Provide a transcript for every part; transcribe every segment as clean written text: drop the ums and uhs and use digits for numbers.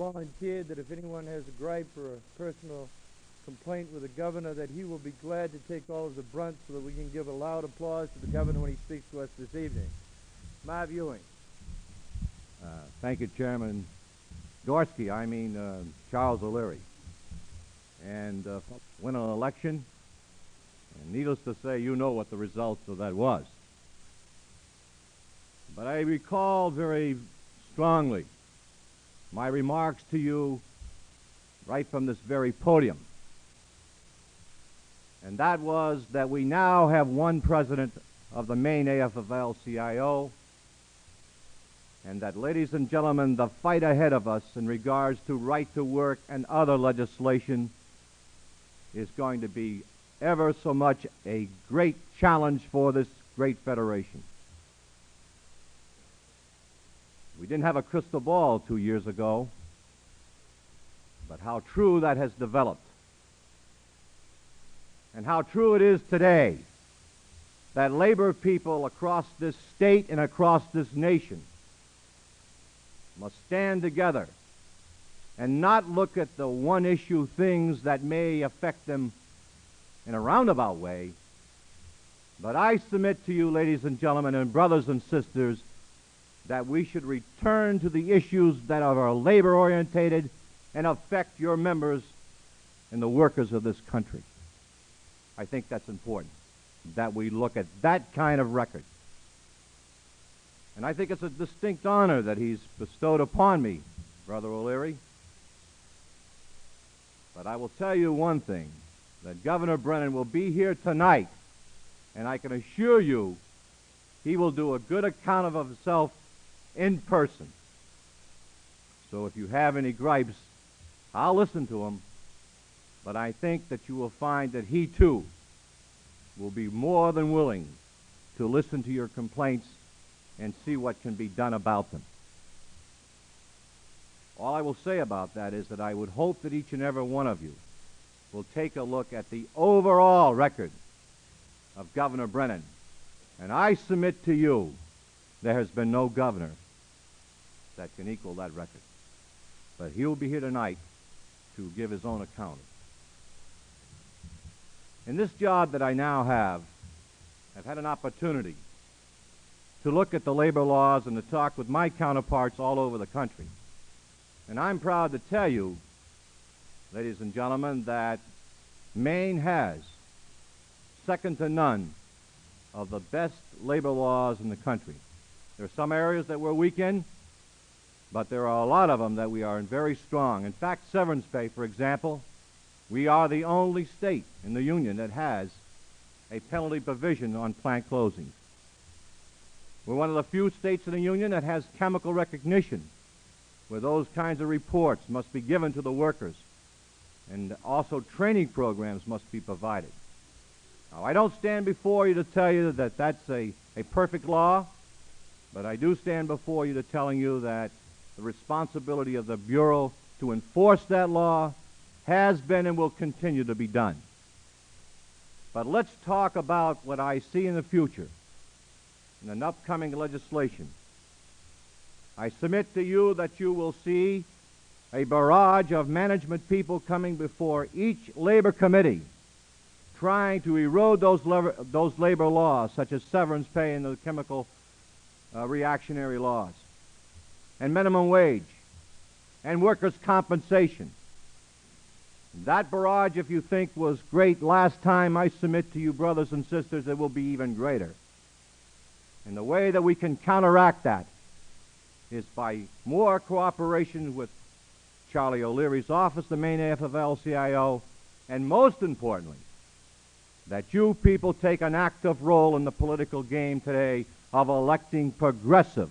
volunteered that if anyone has a gripe or a personal complaint with the governor, that he will be glad to take all of the brunt so that we can give a loud applause to the governor when he speaks to us this evening. Marv Ewing. Thank you, Chairman Gorski. I mean Charles O'Leary. And win an election, and needless to say, you know what the results of that was. But I recall very strongly my remarks to you right from this very podium. And that was that we now have one president of the Maine AFL-CIO, and that, ladies and gentlemen, the fight ahead of us in regards to right to work and other legislation is going to be ever so much a great challenge for this great federation. We didn't have a crystal ball 2 years ago, but how true that has developed. And how true it is today that labor people across this state and across this nation must stand together and not look at the one-issue things that may affect them in a roundabout way. But I submit to you, ladies and gentlemen, and brothers and sisters, that we should return to the issues that are labor-orientated and affect your members and the workers of this country. I think that's important, that we look at that kind of record. And I think it's a distinct honor that he's bestowed upon me, Brother O'Leary. But I will tell you one thing, that Governor Brennan will be here tonight, and I can assure you he will do a good account of himself in person. So if you have any gripes, I'll listen to them, but I think that you will find that he too will be more than willing to listen to your complaints and see what can be done about them. All I will say about that is that I would hope that each and every one of you will take a look at the overall record of Governor Brennan. And I submit to you, there has been no governor that can equal that record. But he will be here tonight to give his own account. In this job that I now have, I've had an opportunity to look at the labor laws and to talk with my counterparts all over the country. And I'm proud to tell you, ladies and gentlemen, that Maine has, second to none, of the best labor laws in the country. There are some areas that we're weak in, but there are a lot of them that we are very strong. In fact, severance pay, for example, we are the only state in the union that has a penalty provision on plant closings. We're one of the few states in the union that has chemical recognition, where those kinds of reports must be given to the workers, and also training programs must be provided. Now, I don't stand before you to tell you that that's a perfect law, but I do stand before you to telling you that the responsibility of the Bureau to enforce that law has been and will continue to be done. But let's talk about what I see in the future in an upcoming legislation. I submit to you that you will see a barrage of management people coming before each labor committee trying to erode those labor laws, such as severance pay and the chemical reactionary laws, and minimum wage, and workers' compensation. That barrage, if you think was great last time, I submit to you, brothers and sisters, it will be even greater. And the way that we can counteract that is by more cooperation with Charlie O'Leary's office, the Maine AFL-CIO, and most importantly, that you people take an active role in the political game today of electing progressive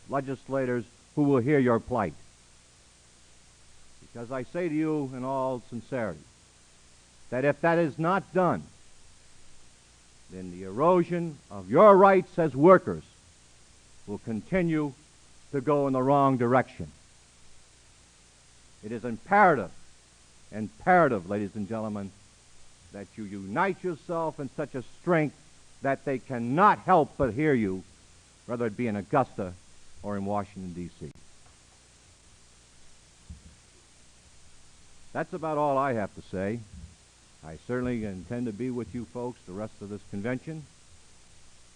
legislators who will hear your plight. Because I say to you in all sincerity, that if that is not done, then the erosion of your rights as workers will continue to go in the wrong direction. It is imperative, ladies and gentlemen, that you unite yourself in such a strength that they cannot help but hear you, whether it be in Augusta or in Washington, D.C. That's about all I have to say. I certainly intend to be with you folks the rest of this convention.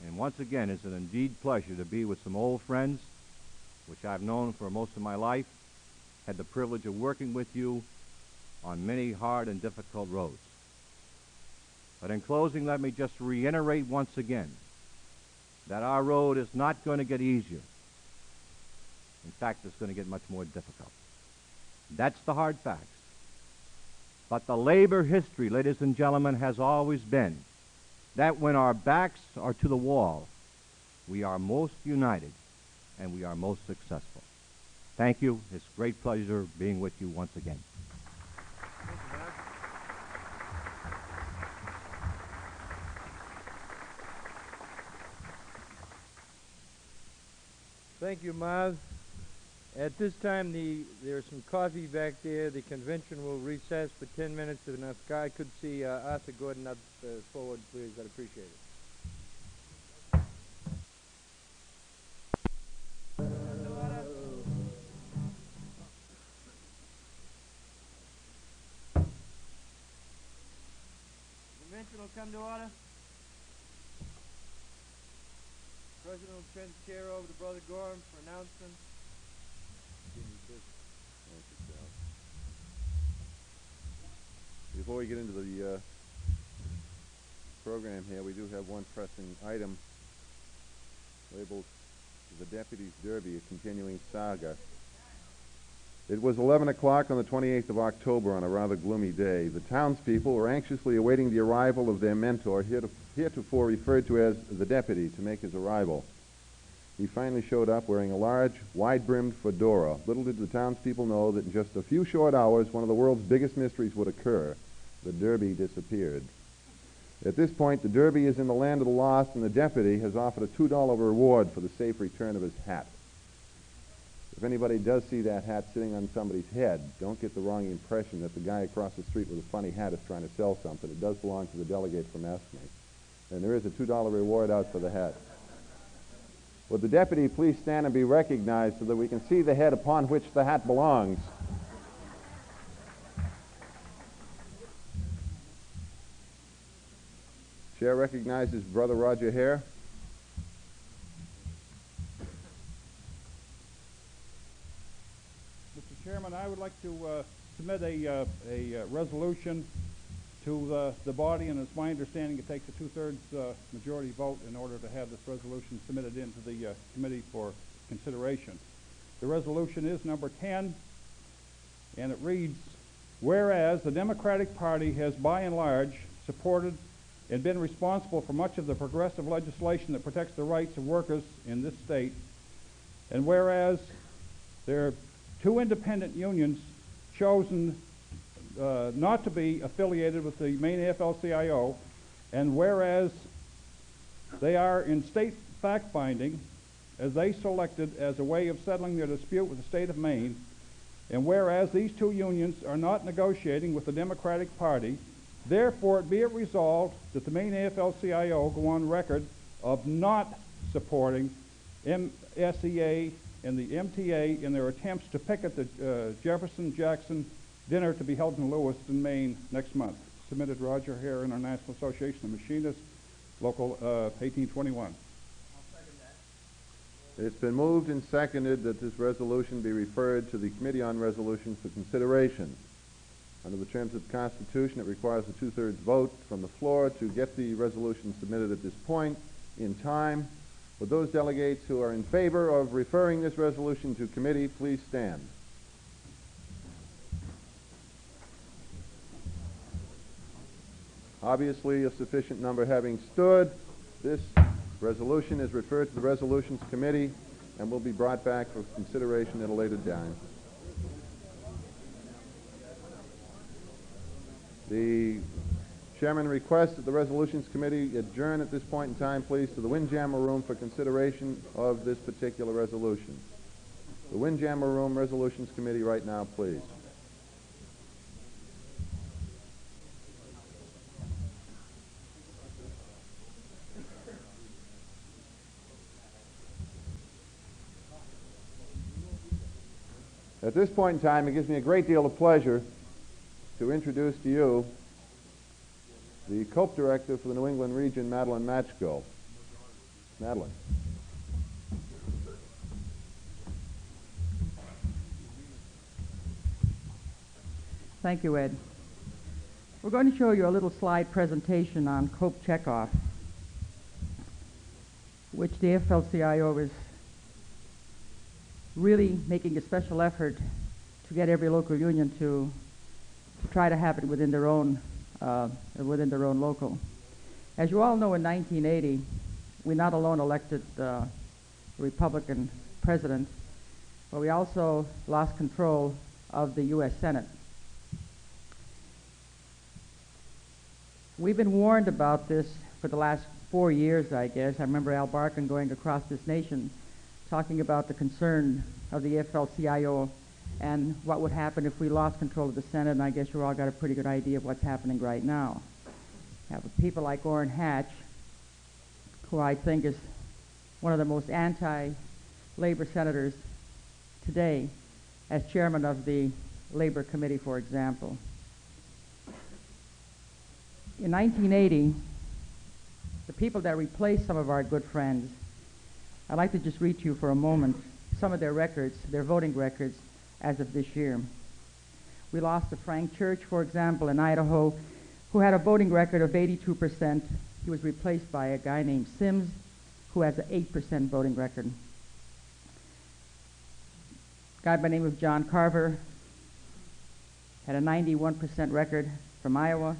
And once again, it's an indeed pleasure to be with some old friends, which I've known for most of my life, had the privilege of working with you on many hard and difficult roads. But in closing, let me just reiterate once again that our road is not going to get easier. In fact, it's going to get much more difficult. That's the hard facts. But the labor history, ladies and gentlemen, has always been that when our backs are to the wall, we are most united and we are most successful. Thank you. It's a great pleasure being with you once again. Thank you, Marv. At this time, there's some coffee back there. The convention will recess for 10 minutes. And if I could see Arthur Gordon up forward, please, I'd appreciate it. Convention will come to order. President will turn the chair over to Brother Gorham for announcement. Before we get into the program here, we do have one pressing item labeled the Deputy's Derby, a continuing saga. It was 11 o'clock on the 28th of October on a rather gloomy day. The townspeople were anxiously awaiting the arrival of their mentor, heretofore referred to as the Deputy, to make his arrival. He finally showed up wearing a large, wide-brimmed fedora. Little did the townspeople know that in just a few short hours, one of the world's biggest mysteries would occur. The Derby disappeared. At this point, the Derby is in the land of the lost, and the Deputy has offered a $2 reward for the safe return of his hat. If anybody does see that hat sitting on somebody's head, don't get the wrong impression that the guy across the street with a funny hat is trying to sell something. It does belong to the delegate from Esme. And there is a $2 reward out for the hat. Would the Deputy please stand and be recognized so that we can see the head upon which the hat belongs? Chair recognizes Brother Roger Hare. Mr. Chairman, I would like to submit a resolution to the body, and it's my understanding it takes a two-thirds majority vote in order to have this resolution submitted into the committee for consideration. The resolution is number 10, and it reads, whereas the Democratic Party has by and large supported and been responsible for much of the progressive legislation that protects the rights of workers in this state, and whereas there are two independent unions chosen not to be affiliated with the Maine AFL-CIO, and whereas they are in state fact-finding as they selected as a way of settling their dispute with the state of Maine, and whereas these two unions are not negotiating with the Democratic Party, therefore be it resolved that the Maine AFL-CIO go on record of not supporting MSEA and the MTA in their attempts to picket the Jefferson-Jackson dinner to be held in Lewiston, Maine next month. Submitted Roger Hare, International Association of Machinists, Local 1821. It's been moved and seconded that this resolution be referred to the Committee on Resolutions for consideration. Under the terms of the Constitution, it requires a two-thirds vote from the floor to get the resolution submitted at this point in time. Would those delegates who are in favor of referring this resolution to committee please stand? Obviously, a sufficient number having stood, this resolution is referred to the Resolutions Committee and will be brought back for consideration at a later time. The chairman requests that the Resolutions Committee adjourn at this point in time, please, to the Windjammer Room for consideration of this particular resolution. The Windjammer Room, Resolutions Committee, right now, please. At this point in time, it gives me a great deal of pleasure to introduce to you the COPE Director for the New England region, Madeline Matchgill. Madeline. Thank you, Ed. We're going to show you a little slide presentation on COPE checkoff, which the AFL-CIO is really making a special effort to get every local union to try to have it within their own local. As you all know, in 1980, we not alone elected a Republican president, but we also lost control of the U.S. Senate. We've been warned about this for the last 4 years, I guess. I remember Al Barkin going across this nation talking about the concern of the AFL-CIO and what would happen if we lost control of the Senate, and I guess you all got a pretty good idea of what's happening right now. You have people like Orrin Hatch, who I think is one of the most anti-labor senators today, as chairman of the Labor Committee, for example. In 1980, the people that replaced some of our good friends, I'd like to just read to you for a moment some of their records, their voting records, as of this year. We lost to Frank Church, for example, in Idaho, who had a voting record of 82%. He was replaced by a guy named Sims, who has an 8% voting record. A guy by the name of John Carver had a 91% record from Iowa,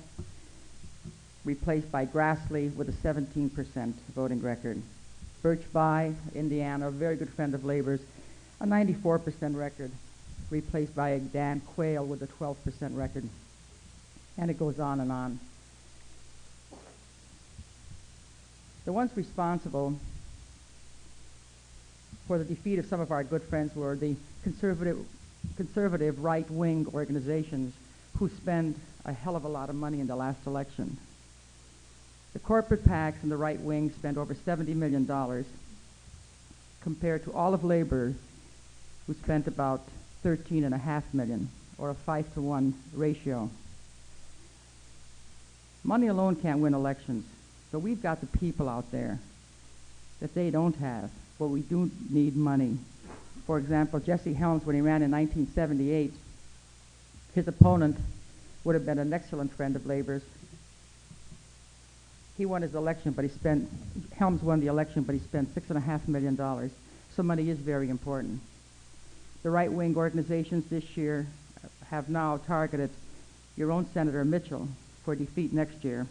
replaced by Grassley with a 17% voting record. Birch Bayh, Indiana, a very good friend of Labor's, a 94% record, replaced by Dan Quayle with a 12% record. And it goes on and on. The ones responsible for the defeat of some of our good friends were the conservative right-wing organizations who spend a hell of a lot of money in the last election. The corporate PACs and the right wing spent over $70 million compared to all of Labor, who spent about $13.5 million, or a 5-to-1 ratio. Money alone can't win elections, so we've got the people out there that they don't have, but we do need money. For example, Jesse Helms, when he ran in 1978, his opponent would have been an excellent friend of Labor's. He won his election, but Helms won the election, but he spent $6.5 million. So money is very important. The right-wing organizations this year have now targeted your own Senator Mitchell for defeat next year,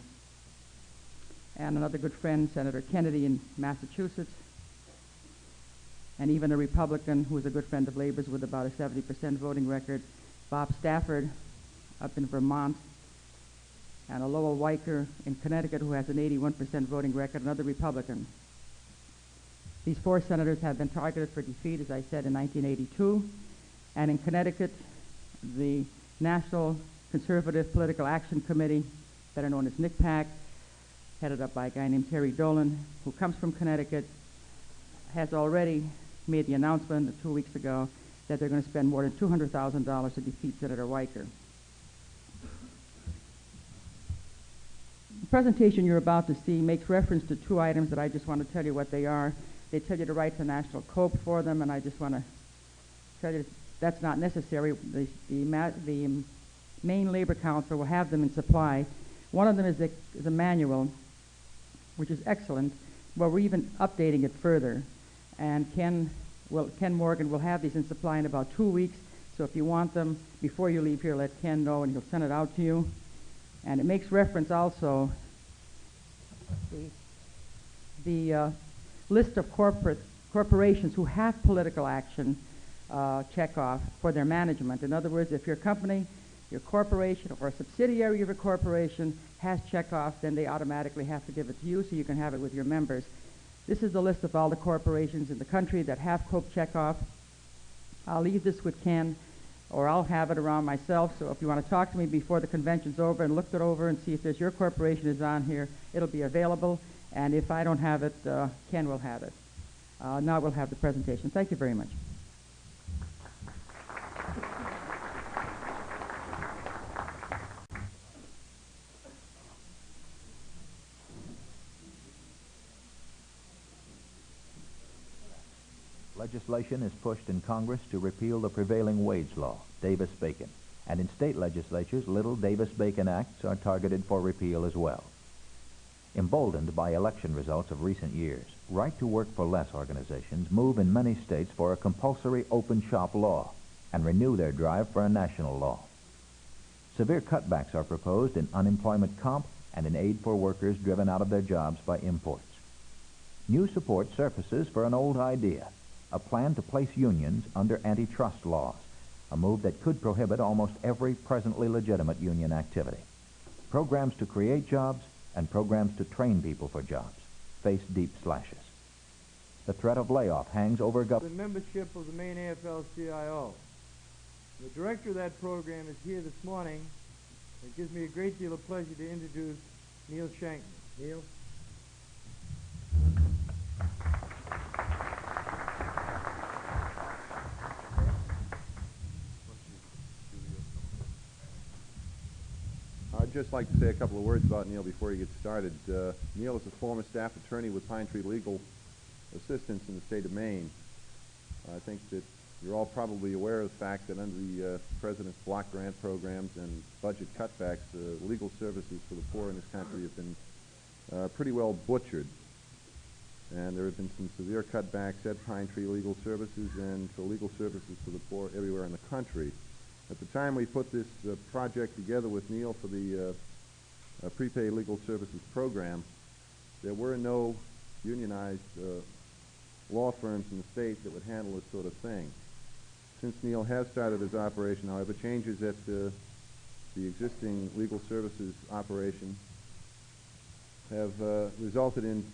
and another good friend, Senator Kennedy in Massachusetts, and even a Republican who is a good friend of Labor's with about a 70% voting record, Bob Stafford up in Vermont, and a Lowell Weicker in Connecticut who has an 81% voting record, another Republican. These 4 senators have been targeted for defeat, as I said, in 1982. And in Connecticut, the National Conservative Political Action Committee, better known as NCPAC, headed up by a guy named Terry Dolan, who comes from Connecticut, has already made the announcement 2 weeks ago that they're going to spend more than $200,000 to defeat Senator Weicker. The presentation you're about to see makes reference to 2 items that I just want to tell you what they are. They tell you to write to National COPE for them, and I just want to tell you that's not necessary. The Maine Labor Council will have them in supply. One of them is a manual, which is excellent, but we're even updating it further. And Ken Morgan will have these in supply in about 2 weeks, so if you want them before you leave here, let Ken know, and he'll send it out to you. And it makes reference also the list of corporations who have political action checkoff for their management. In other words, if your company, your corporation, or a subsidiary of a corporation has checkoff, then they automatically have to give it to you so you can have it with your members. This is the list of all the corporations in the country that have COPE checkoff. I'll leave this with Ken, or I'll have it around myself, so if you want to talk to me before the convention's over and look it over and see if your corporation is on here, it'll be available, and if I don't have it, Ken will have it. Now we'll have the presentation. Thank you very much. Legislation is pushed in Congress to repeal the prevailing wage law, Davis-Bacon, and in state legislatures, little Davis-Bacon acts are targeted for repeal as well. Emboldened by election results of recent years, right-to-work-for-less organizations move in many states for a compulsory open shop law and renew their drive for a national law. Severe cutbacks are proposed in unemployment comp and in aid for workers driven out of their jobs by imports. New support surfaces for an old idea, a plan to place unions under antitrust laws, a move that could prohibit almost every presently legitimate union activity. Programs to create jobs and programs to train people for jobs face deep slashes. The threat of layoff hangs over The membership of the Maine AFL-CIO. The director of that program is here this morning. It gives me a great deal of pleasure to introduce Neil Shankman. Neil? I'd just like to say a couple of words about Neil before he gets started. Neil is a former staff attorney with Pine Tree Legal Assistance in the state of Maine. I think that you're all probably aware of the fact that under the President's block grant programs and budget cutbacks, legal services for the poor in this country have been pretty well butchered. And there have been some severe cutbacks at Pine Tree Legal Services and for legal services for the poor everywhere in the country. At the time we put this project together with Neil for the prepaid legal services program, there were no unionized law firms in the state that would handle this sort of thing. Since Neil has started his operation, however, changes at the existing legal services operation have resulted in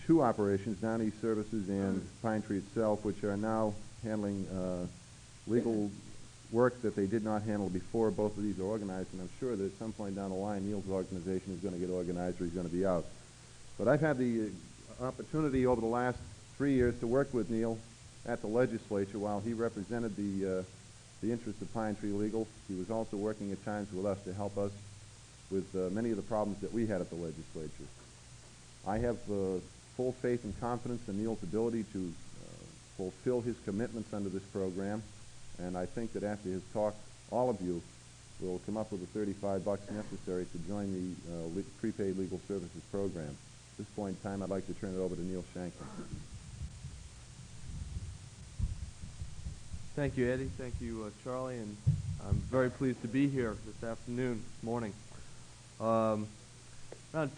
two operations, Down East Services and Pine Tree itself, which are now handling legal work that they did not handle before. Both of these are organized, and I'm sure that at some point down the line, Neil's organization is going to get organized or he's going to be out. But I've had the opportunity over the last 3 years to work with Neil at the legislature while he represented the interests of Pine Tree Legal. He was also working at times with us to help us with many of the problems that we had at the legislature. I have full faith and confidence in Neil's ability to fulfill his commitments under this program. And I think that after his talk, all of you will come up with the $35 necessary to join the prepaid legal services program. At this point in time, I'd like to turn it over to Neil Shankman. Thank you, Eddie. Thank you, Charlie. And I'm very pleased to be here this afternoon, this morning. Around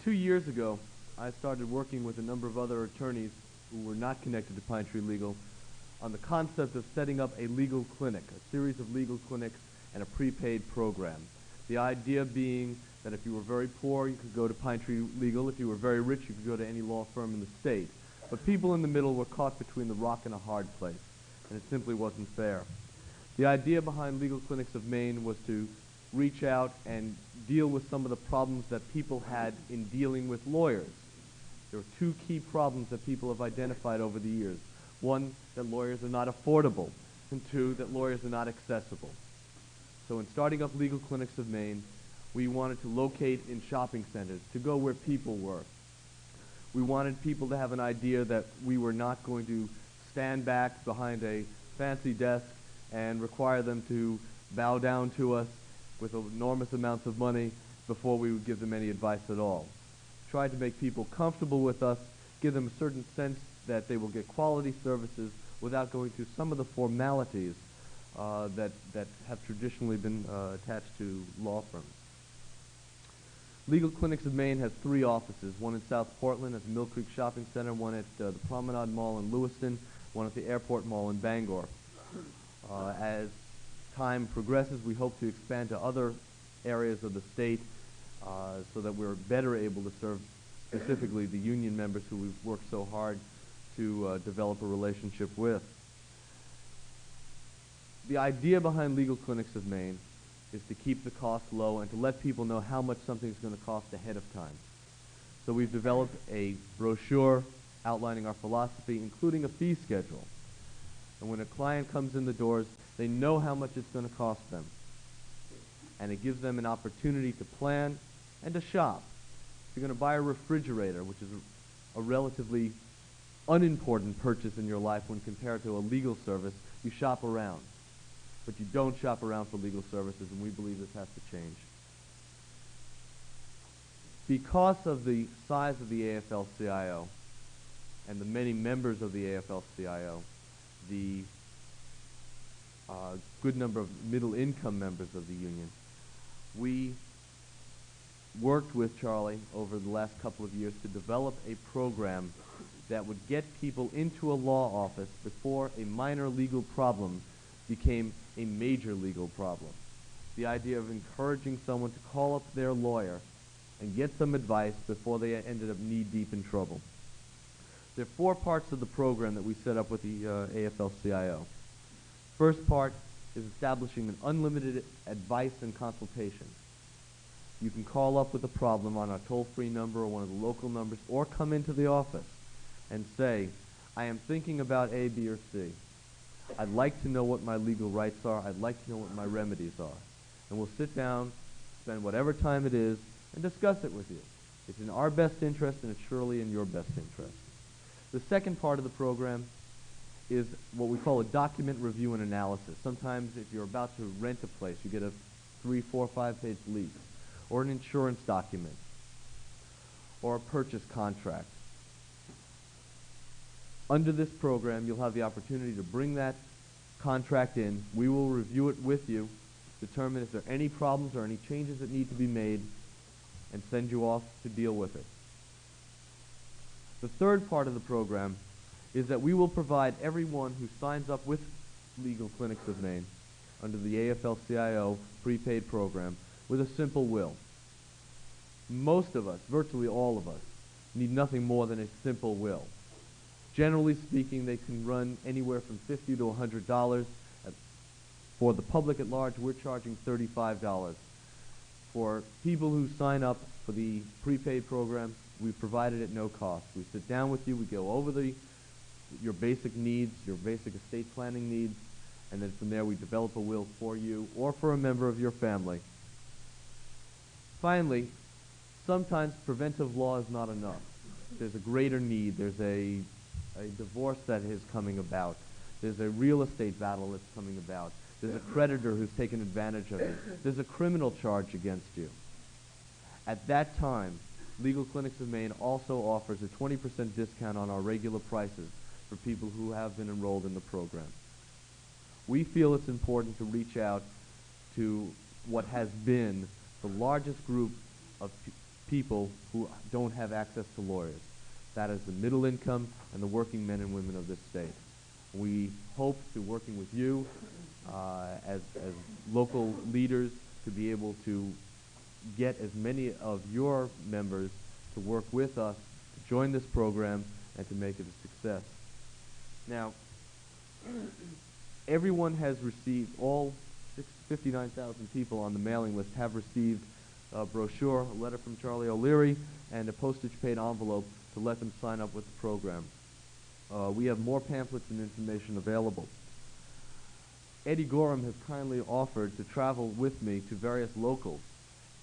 2 years ago, I started working with a number of other attorneys who were not connected to Pine Tree Legal on the concept of setting up a legal clinic, a series of legal clinics and a prepaid program. The idea being that if you were very poor, you could go to Pine Tree Legal. If you were very rich, you could go to any law firm in the state. But people in the middle were caught between the rock and a hard place, and it simply wasn't fair. The idea behind Legal Clinics of Maine was to reach out and deal with some of the problems that people had in dealing with lawyers. There are two key problems that people have identified over the years. One, that lawyers are not affordable, and two, that lawyers are not accessible. So in starting up Legal Clinics of Maine, we wanted to locate in shopping centers, to go where people were. We wanted people to have an idea that we were not going to stand back behind a fancy desk and require them to bow down to us with enormous amounts of money before we would give them any advice at all. Tried to make people comfortable with us, give them a certain sense that they will get quality services without going through some of the formalities that have traditionally been attached to law firms. Legal Clinics of Maine has 3 offices, one in South Portland at the Mill Creek Shopping Center, one at the Promenade Mall in Lewiston, one at the Airport Mall in Bangor. As time progresses, we hope to expand to other areas of the state so that we're better able to serve specifically the union members who we've worked so hard to develop a relationship with. The idea behind Legal Clinics of Maine is to keep the cost low and to let people know how much something's going to cost ahead of time. So we've developed a brochure outlining our philosophy, including a fee schedule. And when a client comes in the doors, they know how much it's going to cost them. And it gives them an opportunity to plan and to shop. If you're going to buy a refrigerator, which is a relatively unimportant purchase in your life when compared to a legal service, you shop around. But you don't shop around for legal services, and we believe this has to change. Because of the size of the AFL-CIO and the many members of the AFL-CIO, the good number of middle-income members of the union, we worked with Charlie over the last couple of years to develop a program that would get people into a law office before a minor legal problem became a major legal problem. The idea of encouraging someone to call up their lawyer and get some advice before they ended up knee-deep in trouble. There are 4 parts of the program that we set up with the AFL-CIO. First part is establishing an unlimited advice and consultation. You can call up with a problem on our toll-free number or one of the local numbers, or come into the office and say, I am thinking about A, B, or C. I'd like to know what my legal rights are. I'd like to know what my remedies are. And we'll sit down, spend whatever time it is, and discuss it with you. It's in our best interest, and it's surely in your best interest. The second part of the program is what we call a document review and analysis. Sometimes if you're about to rent a place, you get a 3, 4, 5-page lease, or an insurance document, or a purchase contract. Under this program, you'll have the opportunity to bring that contract in. We will review it with you, determine if there are any problems or any changes that need to be made, and send you off to deal with it. The third part of the program is that we will provide everyone who signs up with Legal Clinics of Maine under the AFL-CIO prepaid program with a simple will. Most of us, virtually all of us, need nothing more than a simple will. Generally speaking, they can run anywhere from $50 to $100. For the public at large, we're charging $35. For people who sign up for the prepaid program, we provide it at no cost. We sit down with you, we go over your basic needs, your basic estate planning needs, and then from there we develop a will for you or for a member of your family. Finally, sometimes preventive law is not enough. There's a greater need. There's a divorce that is coming about. There's a real estate battle that's coming about. There's a creditor who's taken advantage of it. There's a criminal charge against you. At that time, Legal Clinics of Maine also offers a 20% discount on our regular prices for people who have been enrolled in the program. We feel it's important to reach out to what has been the largest group of people who don't have access to lawyers. That is the middle income and the working men and women of this state. We hope to working with you as local leaders to be able to get as many of your members to work with us, to join this program, and to make it a success. Now, everyone has received, all 59,000 people on the mailing list have received a brochure, a letter from Charlie O'Leary, and a postage-paid envelope to let them sign up with the program. We have more pamphlets and information available. Eddie Gorham has kindly offered to travel with me to various locals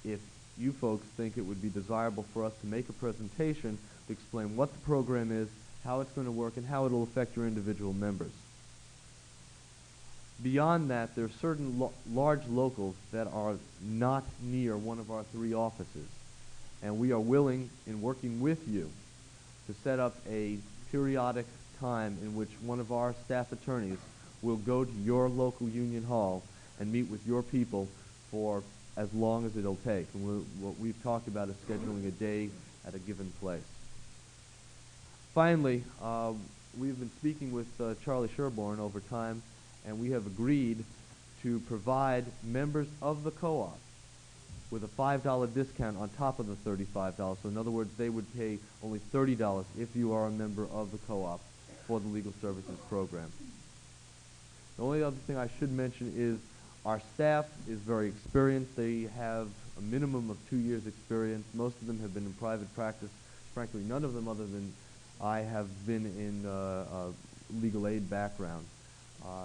if you folks think it would be desirable for us to make a presentation to explain what the program is, how it's going to work, and how it will affect your individual members. Beyond that, there are certain large locals that are not near one of our 3 offices, and we are willing, in working with you, to set up a periodic time in which one of our staff attorneys will go to your local union hall and meet with your people for as long as it'll take. And what we've talked about is scheduling a day at a given place. Finally, we've been speaking with Charlie Sherborne over time, and we have agreed to provide members of the co-op with a $5 discount on top of the $35. So in other words, they would pay only $30 if you are a member of the co-op for the legal services program. The only other thing I should mention is our staff is very experienced. They have a minimum of 2 years experience. Most of them have been in private practice. Frankly, none of them other than I have been in a legal aid background.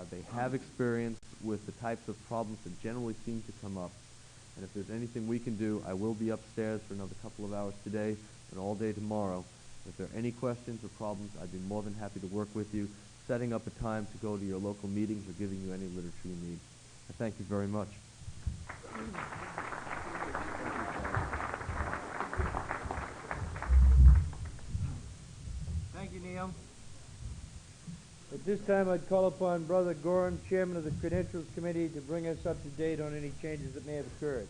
They have experience with the types of problems that generally seem to come up. And if there's anything we can do, I will be upstairs for another couple of hours today and all day tomorrow. If there are any questions or problems, I'd be more than happy to work with you, setting up a time to go to your local meetings or giving you any literature you need. I thank you very much. Thank you, Neil. At this time, I'd call upon Brother Gorham, Chairman of the Credentials Committee, to bring us up to date on any changes that may have occurred.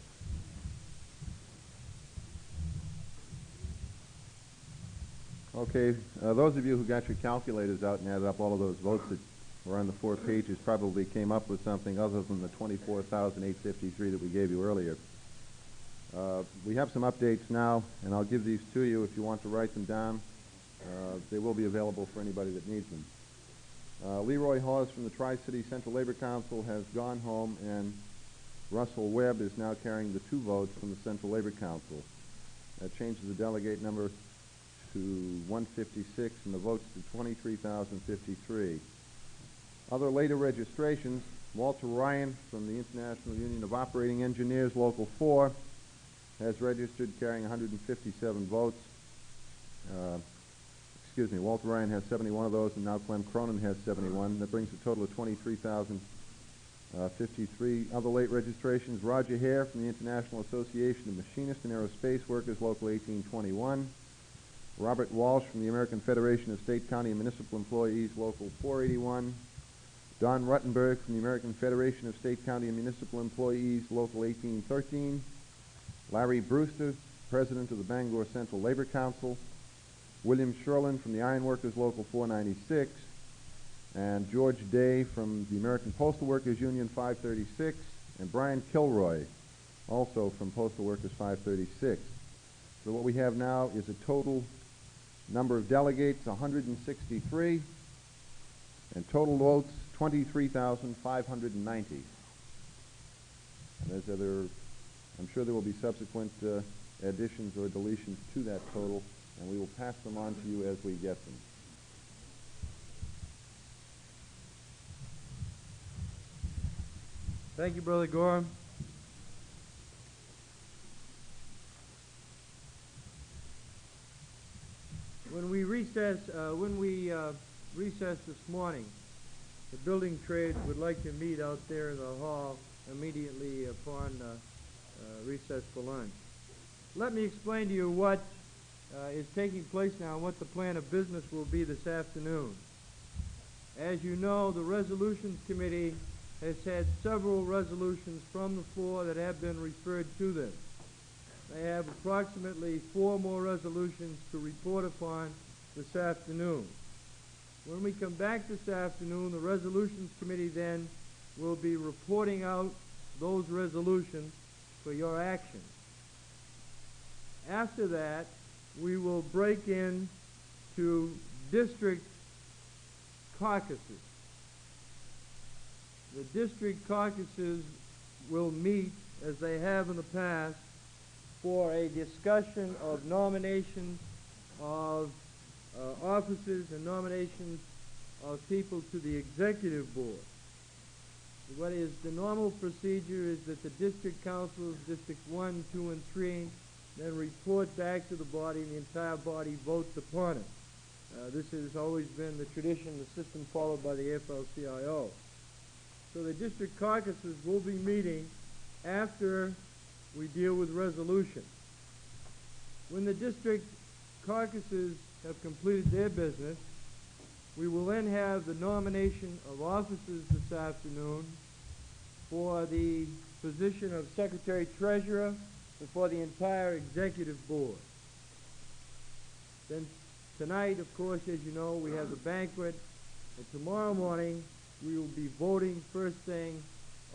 Okay, those of you who got your calculators out and added up all of those votes that were on the 4 pages probably came up with something other than the 24,853 that we gave you earlier. We have some updates now, and I'll give these to you if you want to write them down. They will be available for anybody that needs them. Leroy Hawes from the Tri-City Central Labor Council has gone home, and Russell Webb is now carrying the 2 votes from the Central Labor Council. That changes the delegate number to 156 and the votes to 23,053. Other later registrations, Walter Ryan from the International Union of Operating Engineers, Local 4, has registered carrying 157 votes. Walter Ryan has 71 of those, and now Clem Cronin has 71. That brings a total of 23,053. Other late registrations, Roger Hare from the International Association of Machinists and Aerospace Workers, Local 1821. Robert Walsh from the American Federation of State, County, and Municipal Employees, Local 481. Don Ruttenberg from the American Federation of State, County, and Municipal Employees, Local 1813. Larry Brewster, President of the Bangor Central Labor Council. William Sherlin from the Iron Workers, Local 496, and George Day from the American Postal Workers Union, 536, and Brian Kilroy, also from Postal Workers, 536. So what we have now is a total number of delegates, 163, and total votes, 23,590. And I'm sure there will be subsequent additions or deletions to that total, and we will pass them on to you as we get them. Thank you, Brother Gorham. When we recessed this morning, the building trades would like to meet out there in the hall immediately upon recess for lunch. Let me explain to you what is taking place now and what the plan of business will be this afternoon. As you know, the Resolutions Committee has had several resolutions from the floor that have been referred to them. They have approximately 4 more resolutions to report upon this afternoon. When we come back this afternoon, the Resolutions Committee then will be reporting out those resolutions for your action. After that, we will break in to district caucuses. The district caucuses will meet, as they have in the past, for a discussion of nominations of officers and nominations of people to the executive board. What is the normal procedure is that the district councils, District 1, 2, and 3, then report back to the body, and the entire body votes upon it. This has always been the tradition, the system followed by the AFL-CIO. So the district caucuses will be meeting after we deal with resolution. When the district caucuses have completed their business, we will then have the nomination of officers this afternoon for the position of Secretary-Treasurer before the entire executive board. Then tonight, of course, as you know, we have the banquet, and tomorrow morning we will be voting first thing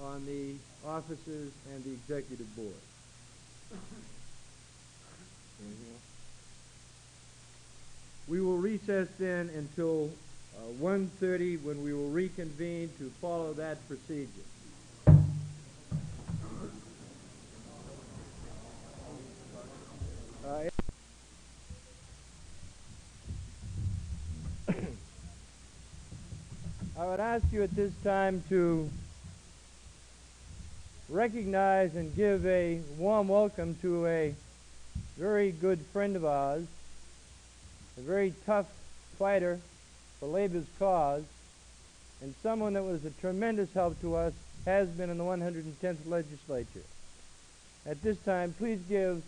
on the officers and the executive board. We will recess then until 1:30 when we will reconvene to follow that procedure. I would ask you at this time to recognize and give a warm welcome to a very good friend of ours, a very tough fighter for labor's cause, and someone that was a tremendous help to us, has been in the 110th legislature. At this time, please give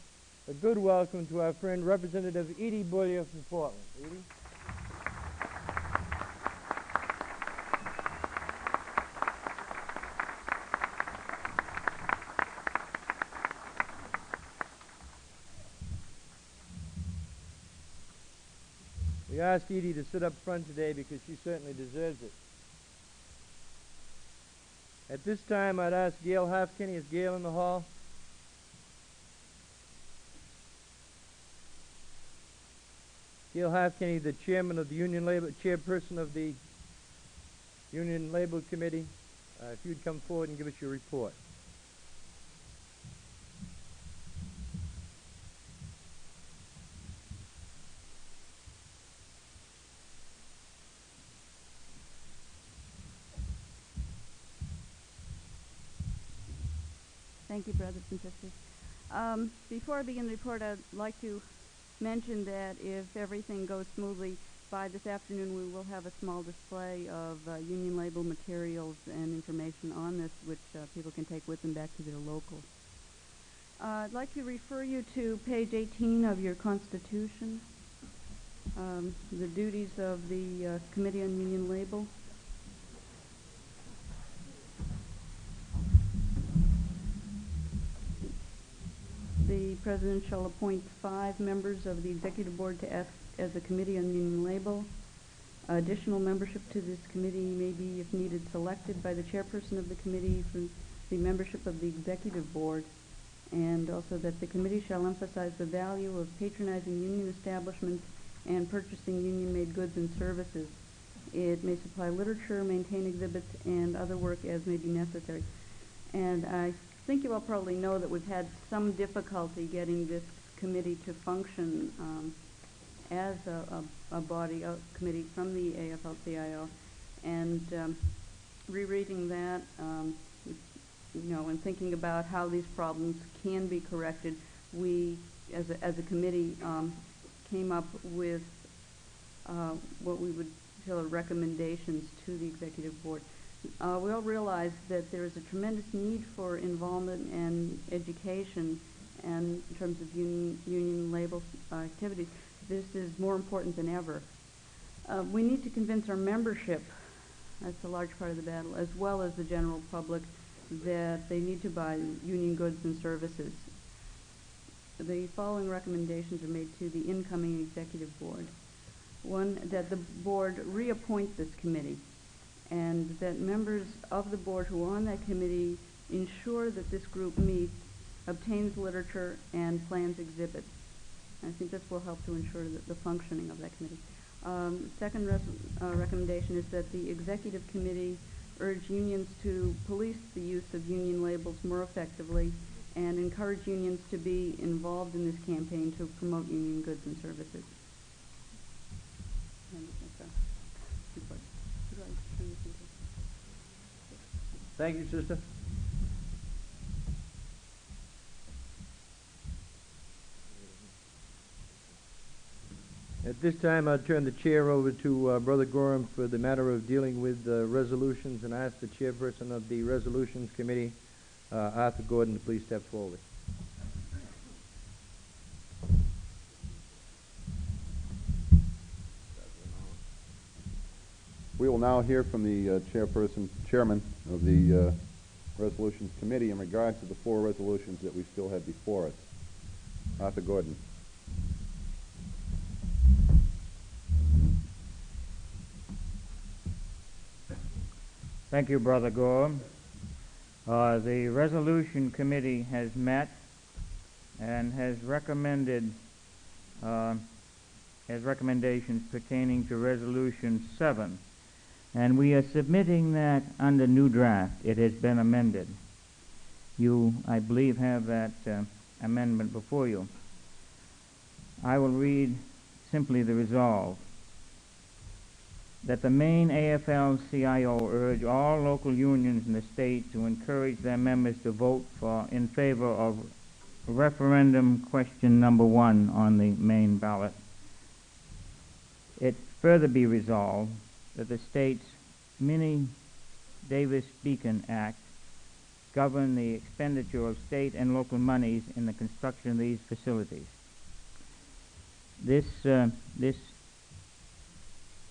a good welcome to our friend Representative Edie Bullier from Portland. Edie? We asked Edie to sit up front today because she certainly deserves it. At this time, I'd ask Gail Halfkenny. Is Gail in the hall? Gail Halfkenny, the chairman of the chairperson of the Union Labor Committee, if you'd come forward and give us your report. Thank you, brothers and sisters. Before I begin the report, I'd like to mention that if everything goes smoothly, by this afternoon we will have a small display of union label materials and information on this, which people can take with them back to their locals. I'd like to refer you to page 18 of your Constitution, the duties of the Committee on Union Label. The President shall appoint 5 members of the Executive Board to act as a Committee on Union Label. Additional membership to this committee may be, if needed, selected by the chairperson of the committee for the membership of the Executive Board, and also that the committee shall emphasize the value of patronizing union establishments and purchasing union-made goods and services. It may supply literature, maintain exhibits, and other work as may be necessary. And I think you all probably know that we've had some difficulty getting this committee to function as a body, a committee from the AFL-CIO, and rereading that, and thinking about how these problems can be corrected, we, as a committee, came up with what we would call recommendations to the Executive Board. We all realize that there is a tremendous need for involvement and education, and in terms of union label activities, this is more important than ever. We need to convince our membership, that's a large part of the battle, as well as the general public, that they need to buy union goods and services. The following recommendations are made to the incoming Executive Board. One, that the board reappoint this committee, and that members of the board who are on that committee ensure that this group meets, obtains literature, and plans exhibits. I think this will help to ensure the functioning of that committee. Second recommendation is that the Executive Committee urge unions to police the use of union labels more effectively and encourage unions to be involved in this campaign to promote union goods and services. Thank you, sister. At this time, I'll turn the chair over to Brother Gorham for the matter of dealing with resolutions, and ask the chairperson of the Resolutions Committee, Arthur Gordon, to please step forward. We will now hear from the chairman of the Resolutions Committee in regard to the 4 resolutions that we still have before us. Arthur Gordon. Thank you, Brother Gorham. The Resolution Committee has met and has recommended recommendations pertaining to Resolution 7, and we are submitting that under new draft. It has been amended. You, I believe, have that amendment before you. I will read simply the resolve: that the Maine AFL-CIO urge all local unions in the state to encourage their members to vote in favor of referendum question number 1 on the Maine ballot. it further be resolved that the state's Mini Davis-Bacon Act govern the expenditure of state and local monies in the construction of these facilities. This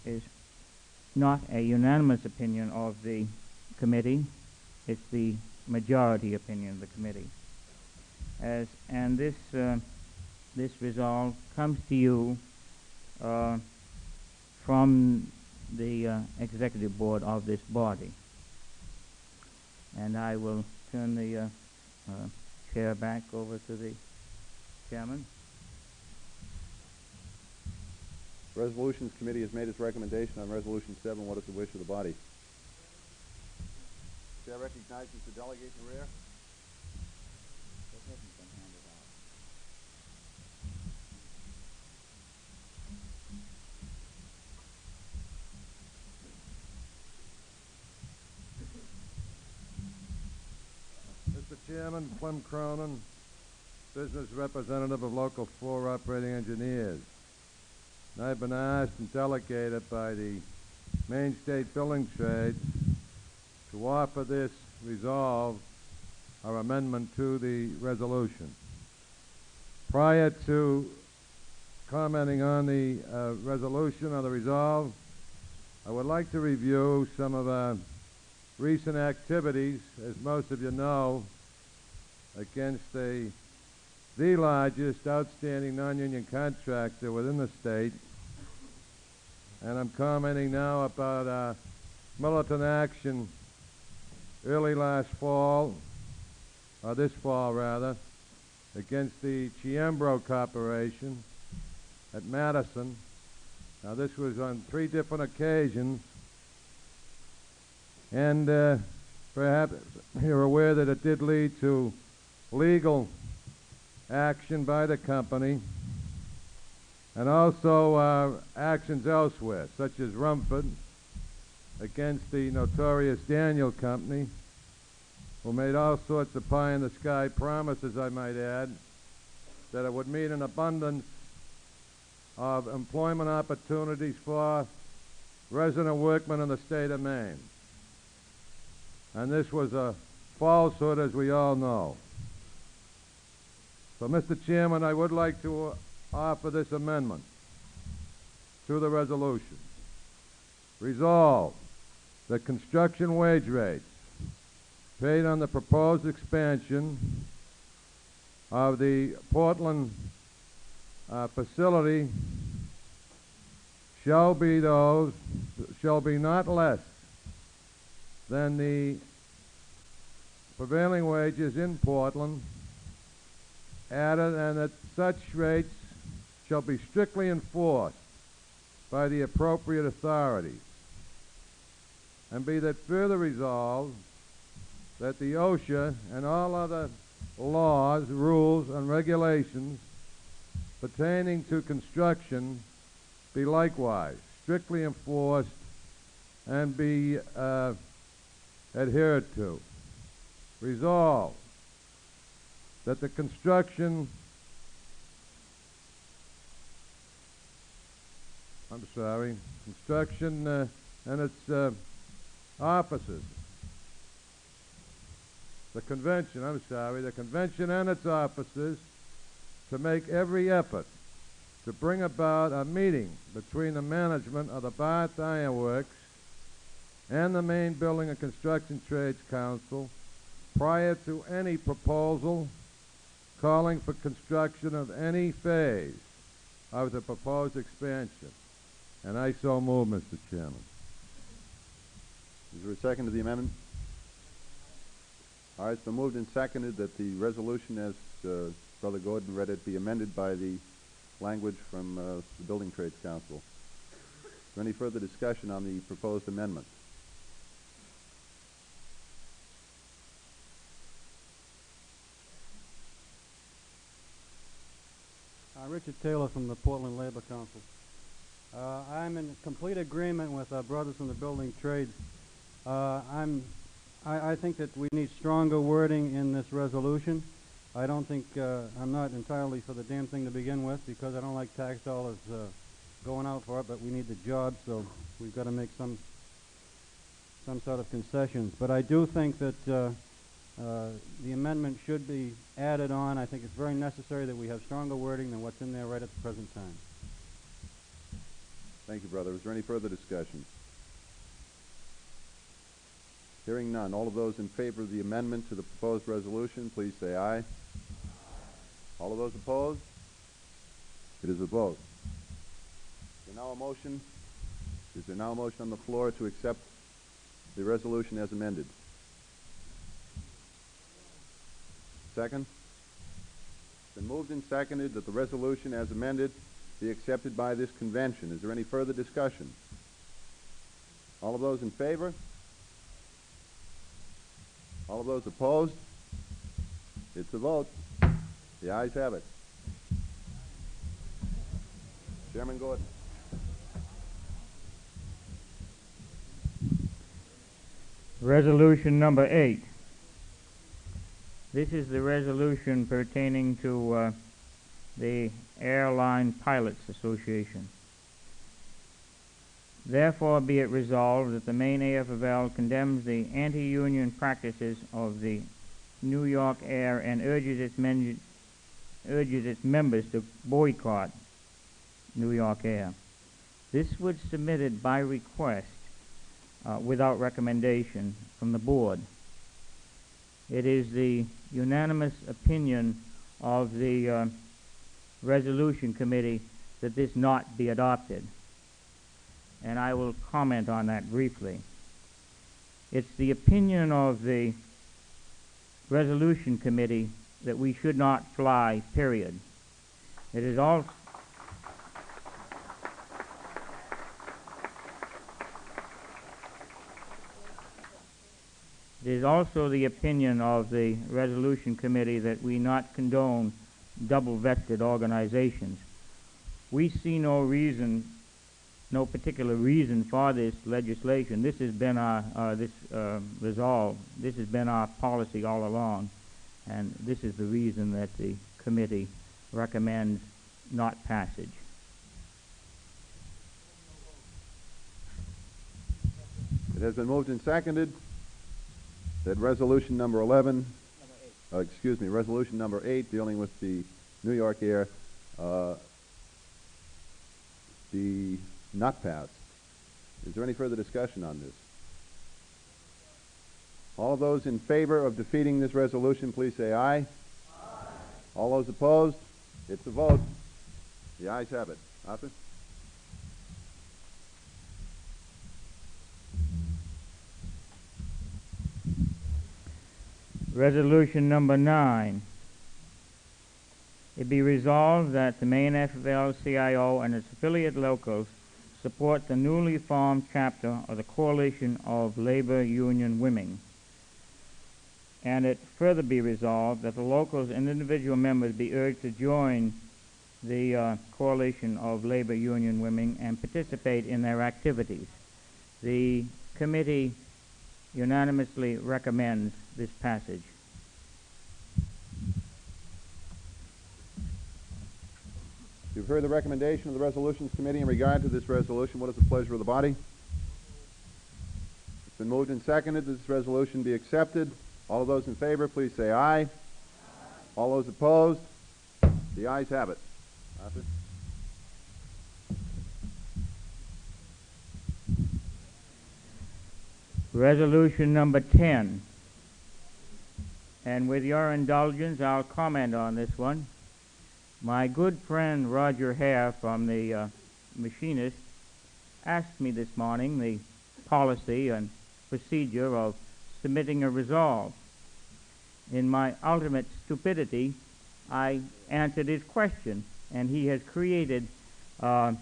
is not a unanimous opinion of the committee. It's the majority opinion of the committee. And this resolve comes to you from the executive board of this body. And I will turn the chair back over to the chairman. Resolutions Committee has made its recommendation on Resolution 7. What is the wish of the body? Chair recognizes the delegate in the rear. Mr. Chairman, Clem Cronin, business representative of Local 4 Operating Engineers. And I've been asked and delegated by the Maine State Building Trades to offer this resolve or amendment to the resolution. Prior to commenting on the resolution or the resolve, I would like to review some of our recent activities, as most of you know, against the largest outstanding non-union contractor within the state. And I'm commenting now about militant action early last fall, or this fall rather, against the Chiembro Corporation at Madison. Now this was on 3 different occasions, and perhaps you're aware that it did lead to legal action by the company, and also actions elsewhere, such as Rumford against the notorious Daniel Company, who made all sorts of pie-in-the-sky promises, I might add, that it would mean an abundance of employment opportunities for resident workmen in the state of Maine. And this was a falsehood, as we all know. So, Mr. Chairman, I would like to offer this amendment to the resolution. Resolve that construction wage rates paid on the proposed expansion of the Portland facility shall be not less than the prevailing wages in Portland, added, and that such rates shall be strictly enforced by the appropriate authorities. And be that further resolved that the OSHA and all other laws, rules, and regulations pertaining to construction be likewise strictly enforced and be adhered to. Resolved that the construction and its offices. The convention and its offices to make every effort to bring about a meeting between the management of the Barth Iron Works and the Maine Building and Construction Trades Council prior to any proposal calling for construction of any phase of the proposed expansion. And I so move, Mr. Chairman. Is there a second to the amendment? All right, it's been moved and seconded that the resolution, as Brother Gordon read it, be amended by the language from the Building Trades Council. Is there any further discussion on the proposed amendment? Richard Taylor from the Portland Labor Council. I'm in complete agreement with our brothers in the building trades. I think that we need stronger wording in this resolution. I'm not entirely for the damn thing to begin with, because I don't like tax dollars going out for it, but we need the job, so we've got to make some sort of concessions. But I do think that the amendment should be added on. I think it's very necessary that we have stronger wording than what's in there right at the present time. Thank you, brother. Is there any further discussion? Hearing none. All of those in favor of the amendment to the proposed resolution, please say aye. All of those opposed? It is a vote. Is there now a motion? Is there now a motion on the floor to accept the resolution as amended? Second? It's been moved and seconded that the resolution as amended be accepted by this convention. Is there any further discussion? All of those in favor? All of those opposed? It's a vote. The ayes have it. Chairman Gordon. Resolution number 8. This is the resolution pertaining to the Airline Pilots Association. Therefore be it resolved that the Maine AFL condemns the anti-union practices of the New York Air and urges its members to boycott New York Air. This was submitted by request without recommendation from the board. It is the unanimous opinion of the resolution committee that this not be adopted, and I will comment on that briefly. It's the opinion of the resolution committee that we should not fly, period. It is also the opinion of the resolution committee that we not condone double-vested organizations. We see no reason, no particular reason for this legislation. This has been our resolve. This has been our policy all along, and this is the reason that the committee recommends not passage. It has been moved and seconded that resolution number 11, resolution number 8 dealing with the New York Air be not passed. Is there any further discussion on this? All those in favor of defeating this resolution, please say aye. Aye. All those opposed? It's a vote. The ayes have it. Arthur? Resolution number 9. It be resolved that the Maine AFL-CIO and its affiliate locals support the newly formed chapter of the Coalition of Labor Union Women. And it further be resolved that the locals and individual members be urged to join the Coalition of Labor Union Women and participate in their activities. The committee unanimously recommends this passage. You've heard the recommendation of the Resolutions Committee in regard to this resolution. What is the pleasure of the body? It's been moved and seconded that this resolution be accepted. All of those in favor, please say aye. Aye. All those opposed? The ayes have it. Arthur? Resolution number 10. And with your indulgence, I'll comment on this one. My good friend Roger Hare from the Machinist asked me this morning the policy and procedure of submitting a resolve. In my ultimate stupidity, I answered his question, and he has created a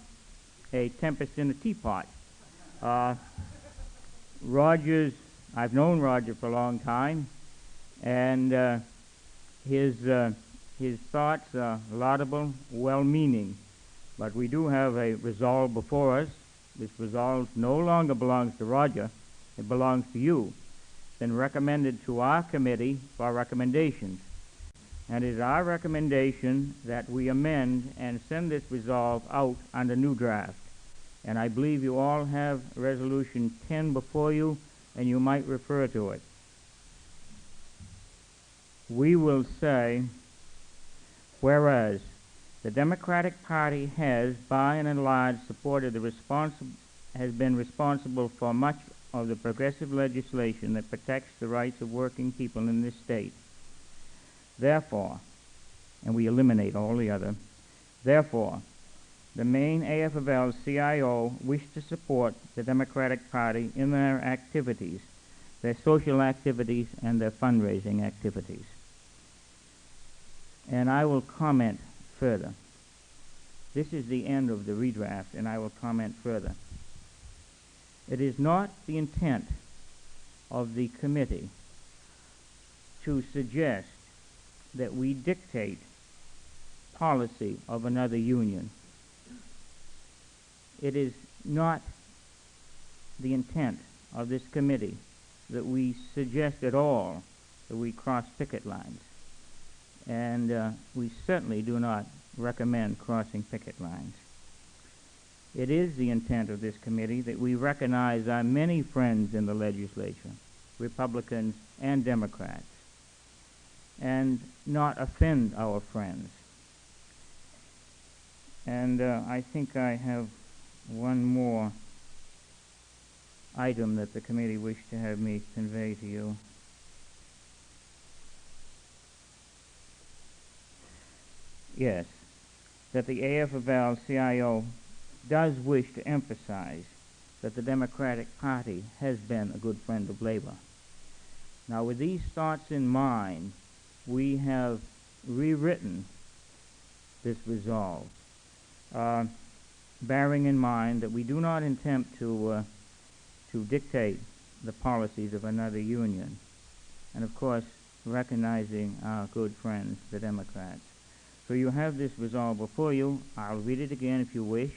tempest in a teapot. I've known Roger for a long time, and his thoughts are laudable, well-meaning, but we do have a resolve before us. This resolve no longer belongs to Roger, it belongs to you. It's been recommended to our committee for recommendations, And it is our recommendation that we amend and send this resolve out under new draft. And I believe you all have Resolution 10 before you, and you might refer to it. We will say, whereas the Democratic Party has, by and large, supported has been responsible for much of the progressive legislation that protects the rights of working people in this state. Therefore, and we eliminate all the other, therefore, the Maine AFL-CIO wish to support the Democratic Party in their activities, their social activities, and their fundraising activities. And I will comment further. This is the end of the redraft, and I will comment further. It is not the intent of the committee to suggest that we dictate policy of another union. It is not the intent of this committee that we suggest at all that we cross picket lines. And we certainly do not recommend crossing picket lines. It is the intent of this committee that we recognize our many friends in the legislature, Republicans and Democrats, and not offend our friends. And I think I have one more item that the committee wished to have me convey to you. Yes, that the AFL-CIO does wish to emphasize that the Democratic Party has been a good friend of labor. Now, with these thoughts in mind, we have rewritten this resolve, bearing in mind that we do not attempt to dictate the policies of another union, and of course recognizing our good friends, the Democrats. So you have this resolve before you. I'll read it again if you wish.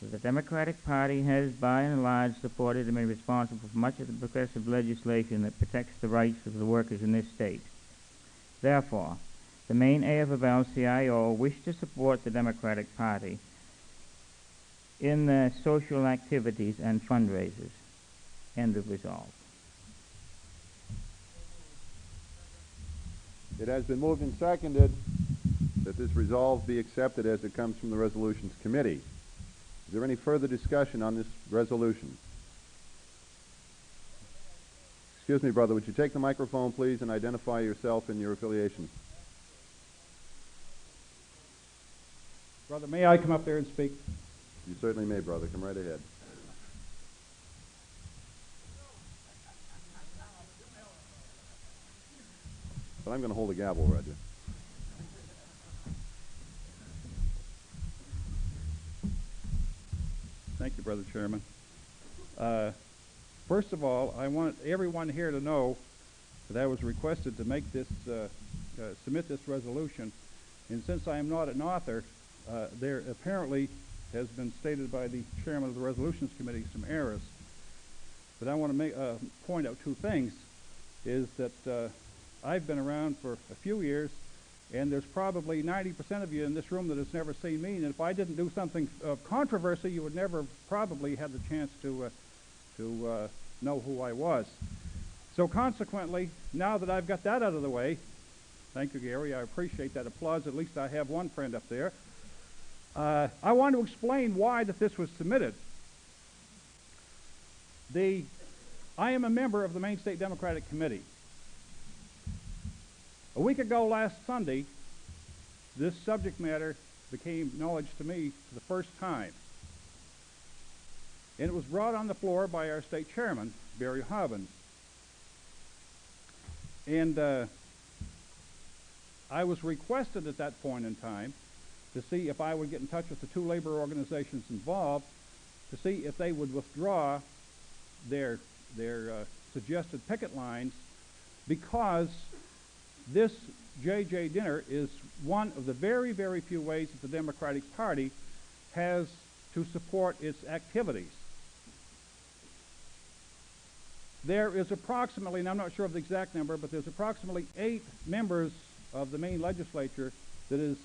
The Democratic Party has by and large supported and been responsible for much of the progressive legislation that protects the rights of the workers in this state. Therefore, the Maine AFL-CIO wish to support the Democratic Party in their social activities and fundraisers. End of resolve. It has been moved and seconded that this resolve be accepted as it comes from the Resolutions Committee. Is there any further discussion on this resolution? Excuse me, brother, would you take the microphone, please, and identify yourself and your affiliation? Brother, may I come up there and speak? You certainly may, brother. Come right ahead. But I'm going to hold the gavel, Roger. Thank you, Brother Chairman. First of all, I want everyone here to know that I was requested to make this, submit this resolution, and since I am not an author, there apparently has been stated by the chairman of the Resolutions Committee some errors. But I want to point out two things, is that I've been around for a few years, and there's probably 90% of you in this room that has never seen me, and if I didn't do something of controversy, you would never probably have the chance to know who I was. So consequently, now that I've got that out of the way, thank you, Gary, I appreciate that applause. At least I have one friend up there. I want to explain why that this was submitted. I am a member of the Maine State Democratic Committee. A week ago last Sunday, this subject matter became knowledge to me for the first time. And it was brought on the floor by our state chairman, Barry Hobbins. And I was requested at that point in time to see if I would get in touch with the two labor organizations involved to see if they would withdraw their suggested picket lines, because this J.J. dinner is one of the very, very few ways that the Democratic Party has to support its activities. there is approximately, and I'm not sure of the exact number, but there's approximately 8 members of the Maine legislature that is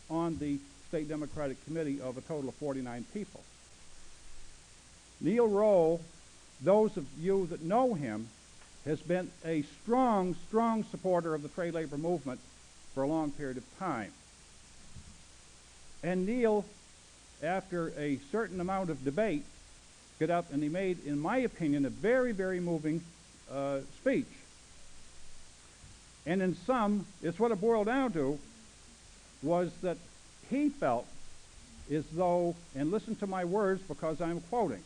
on the State Democratic Committee of a total of 49 people. Neil Rowe, those of you that know him, has been a strong, strong supporter of the trade labor movement for a long period of time. And Neil, after a certain amount of debate, got up and he made, in my opinion, a very, very moving speech. And in sum, it's what it boiled down to, was that he felt as though, and listen to my words because I'm quoting,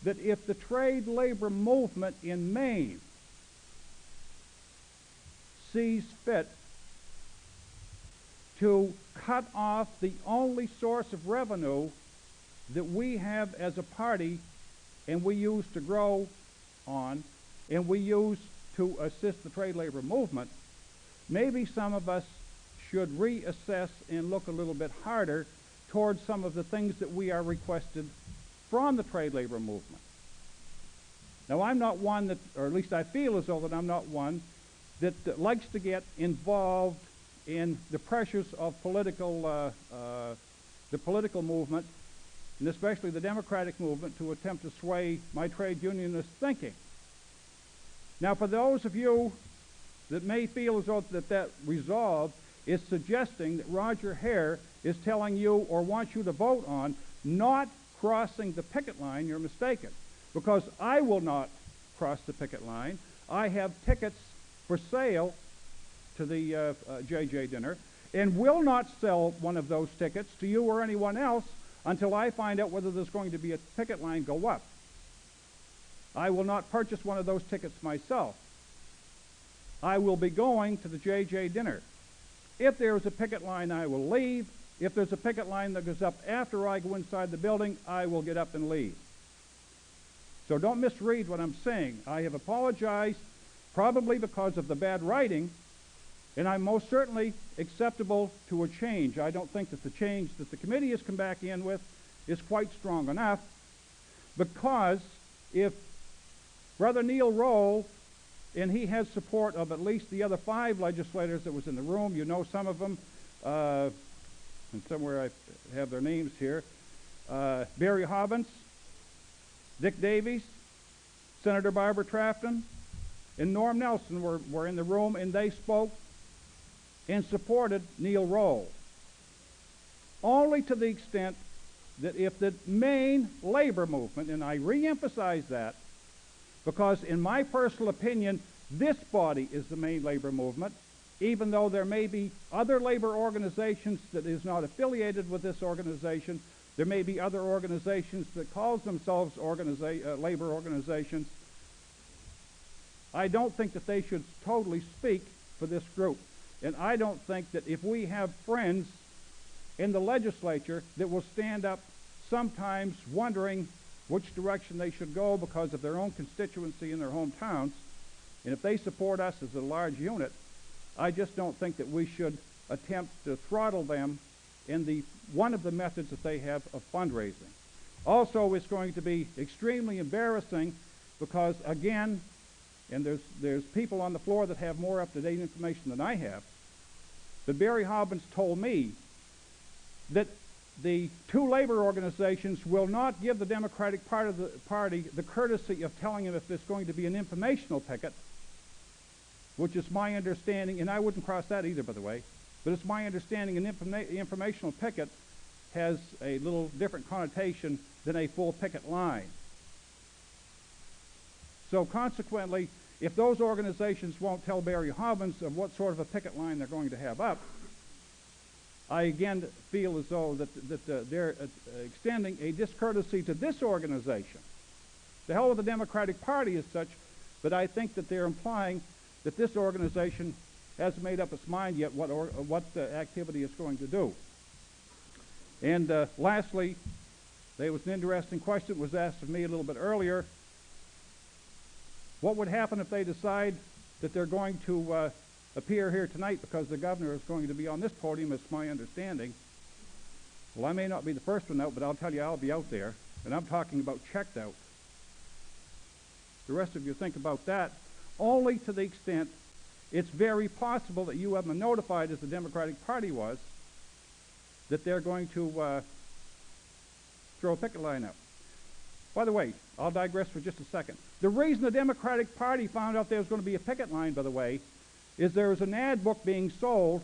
that if the trade labor movement in Maine sees fit to cut off the only source of revenue that we have as a party and we use to grow on and we use to assist the trade labor movement, maybe some of us should reassess and look a little bit harder towards some of the things that we are requested from the trade labor movement. Now, I'm not one that, or at least I feel as though that I'm not one that likes to get involved in the pressures of political, the political movement, and especially the Democratic movement, to attempt to sway my trade unionist thinking. Now, for those of you that may feel as though that resolve is suggesting that Roger Hare is telling you or wants you to vote on not crossing the picket line, you're mistaken. Because I will not cross the picket line. I have tickets for sale to the JJ dinner and will not sell one of those tickets to you or anyone else until I find out whether there's going to be a picket line go up. I will not purchase one of those tickets myself. I will be going to the JJ dinner. If there is a picket line, I will leave. If there's a picket line that goes up after I go inside the building, I will get up and leave. So don't misread what I'm saying. I have apologized, probably because of the bad writing, and I'm most certainly acceptable to a change. I don't think that the change that the committee has come back in with is quite strong enough, because if Brother Neil Rowe, and he has support of at least the other 5 legislators that was in the room, you know some of them, and somewhere I have their names here, Barry Hobbins, Dick Davies, Senator Barbara Trafton, and Norm Nelson were in the room, and they spoke and supported Neil Rowe. Only to the extent that if the Maine labor movement, and I re-emphasize that, because in my personal opinion, this body is the Maine labor movement, even though there may be other labor organizations that is not affiliated with this organization. There may be other organizations that calls themselves labor organizations. I don't think that they should totally speak for this group. And I don't think that if we have friends in the legislature that will stand up sometimes wondering which direction they should go because of their own constituency in their hometowns, and if they support us as a large unit, I just don't think that we should attempt to throttle them in one of the methods that they have of fundraising. Also, it's going to be extremely embarrassing because, again, and there's people on the floor that have more up-to-date information than I have, but Barry Hobbins told me that the 2 labor organizations will not give the Democratic Party the courtesy of telling them if there's going to be an informational picket, which is my understanding, and I wouldn't cross that either, by the way, but it's my understanding an informational picket has a little different connotation than a full picket line. So consequently, if those organizations won't tell Barry Hobbins of what sort of a picket line they're going to have up, I again feel as though that they're extending a discourtesy to this organization. The hell with the Democratic Party as such, but I think that they're implying that this organization hasn't made up its mind yet what activity it's going to do. And lastly, there was an interesting question that was asked of me a little bit earlier. What would happen if they decide that they're going to appear here tonight because the governor is going to be on this podium, it's my understanding? Well, I may not be the first one out, but I'll tell you I'll be out there, and I'm talking about checked out. the rest of you think about that, only to the extent it's very possible that you have been notified, as the Democratic Party was, that they're going to throw a picket line up. By the way, I'll digress for just a second. The reason the Democratic Party found out there was going to be a picket line, by the way, is there was an ad book being sold,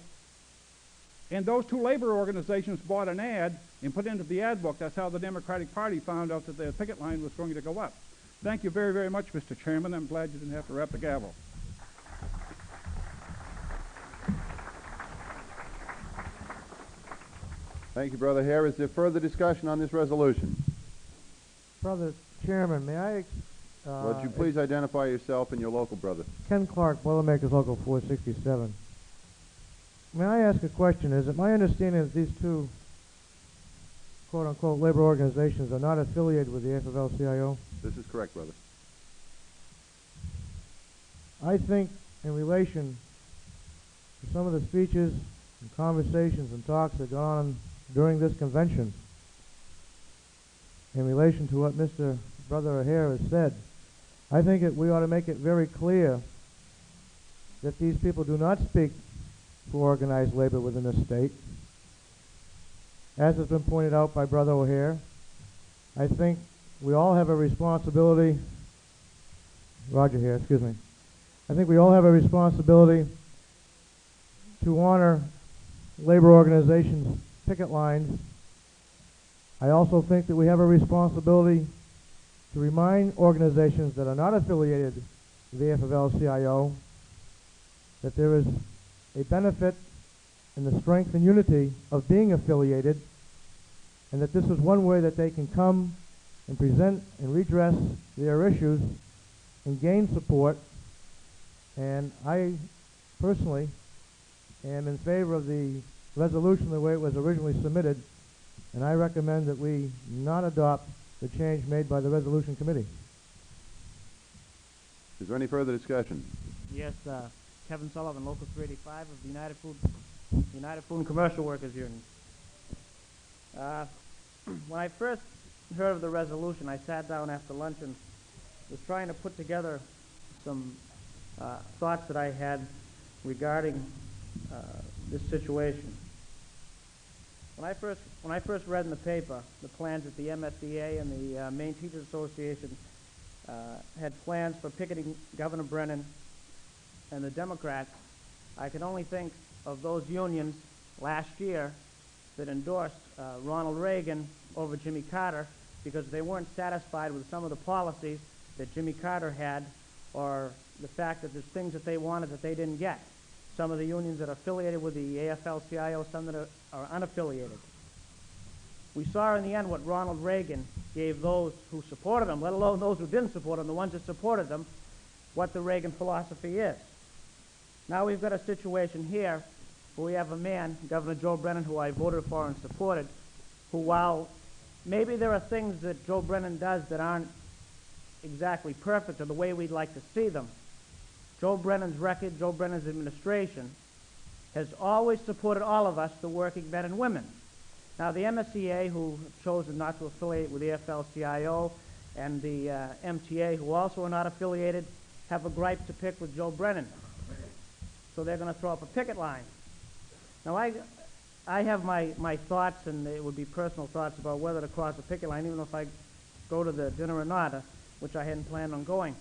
and those two labor organizations bought an ad and put it into the ad book. That's how the Democratic Party found out that the picket line was going to go up. Thank you very, very much, Mr. Chairman. I'm glad you didn't have to wrap the gavel. Thank you, Brother Hare. Is there further discussion on this resolution? Brother Chairman, may I... Would you please identify yourself and your local, brother? Ken Clark, Boilermakers Local 467. May I ask a question? Is it my understanding that these two quote-unquote labor organizations are not affiliated with the AFL-CIO? This is correct, brother. I think in relation to some of the speeches and conversations and talks that gone on during this convention, in relation to what Mr. Brother O'Hare has said, I think that we ought to make it very clear that these people do not speak for organized labor within the state. As has been pointed out by Brother O'Hare, I think we all have a responsibility, Roger Hare, excuse me. I think we all have a responsibility to honor labor organizations' picket lines. I also think that we have a responsibility to remind organizations that are not affiliated with the AFL-CIO that there is a benefit in the strength and unity of being affiliated, and that this is one way that they can come and present and redress their issues and gain support. And I personally am in favor of the resolution the way it was originally submitted, and I recommend that we not adopt the change made by the Resolution Committee. Is there any further discussion? Yes, Kevin Sullivan, Local 385 of the United Food and Commercial Workers Union. When I first heard of the resolution, I sat down after lunch and was trying to put together some thoughts that I had regarding this situation. When I first read in the paper the plans that the MSEA and the Maine Teachers Association had plans for picketing Governor Brennan and the Democrats, I could only think of those unions last year that endorsed Ronald Reagan over Jimmy Carter because they weren't satisfied with some of the policies that Jimmy Carter had, or the fact that there's things that they wanted that they didn't get. Some of the unions that are affiliated with the AFL-CIO, some that are unaffiliated. We saw in the end what Ronald Reagan gave those who supported him, let alone those who didn't support him, the ones that supported them, what the Reagan philosophy is. Now we've got a situation here where we have a man, Governor Joe Brennan, who I voted for and supported, who, while maybe there are things that Joe Brennan does that aren't exactly perfect or the way we'd like to see them, Joe Brennan's record, Joe Brennan's administration, has always supported all of us, the working men and women. Now, the MSEA, who have chosen not to affiliate with the AFL-CIO, and the MTA, who also are not affiliated, have a gripe to pick with Joe Brennan. So they're going to throw up a picket line. Now, I have my thoughts, and it would be personal thoughts about whether to cross a picket line, even if I go to the dinner or not, which I hadn't planned on going.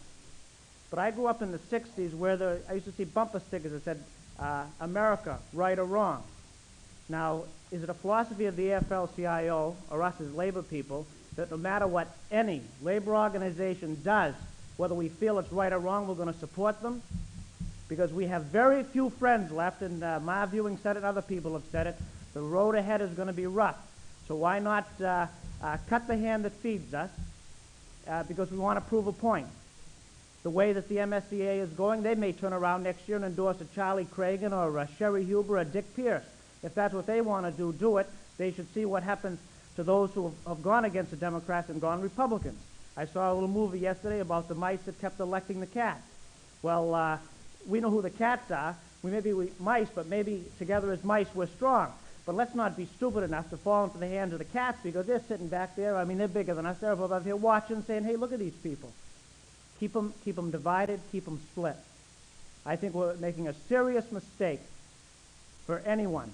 But I grew up in the 60s where I used to see bumper stickers that said, America, right or wrong. Now, is it a philosophy of the AFL-CIO, or us as labor people, that no matter what any labor organization does, whether we feel it's right or wrong, we're going to support them? Because we have very few friends left, and my viewing said it, other people have said it, the road ahead is going to be rough. So why not cut the hand that feeds us, because we want to prove a point. The way that the MSEA is going, they may turn around next year and endorse a Charlie Cragen or a Sherry Huber or a Dick Pierce. If that's what they want to do, do it. They should see what happens to those who have gone against the Democrats and gone Republicans. I saw a little movie yesterday about the mice that kept electing the cat. Well, we know who the cats are. We may be mice, but maybe together as mice we're strong. But let's not be stupid enough to fall into the hands of the cats, because they're sitting back there. I mean, they're bigger than us. They're above here watching, saying, hey, look at these people. Keep them divided, keep them split. I think we're making a serious mistake for anyone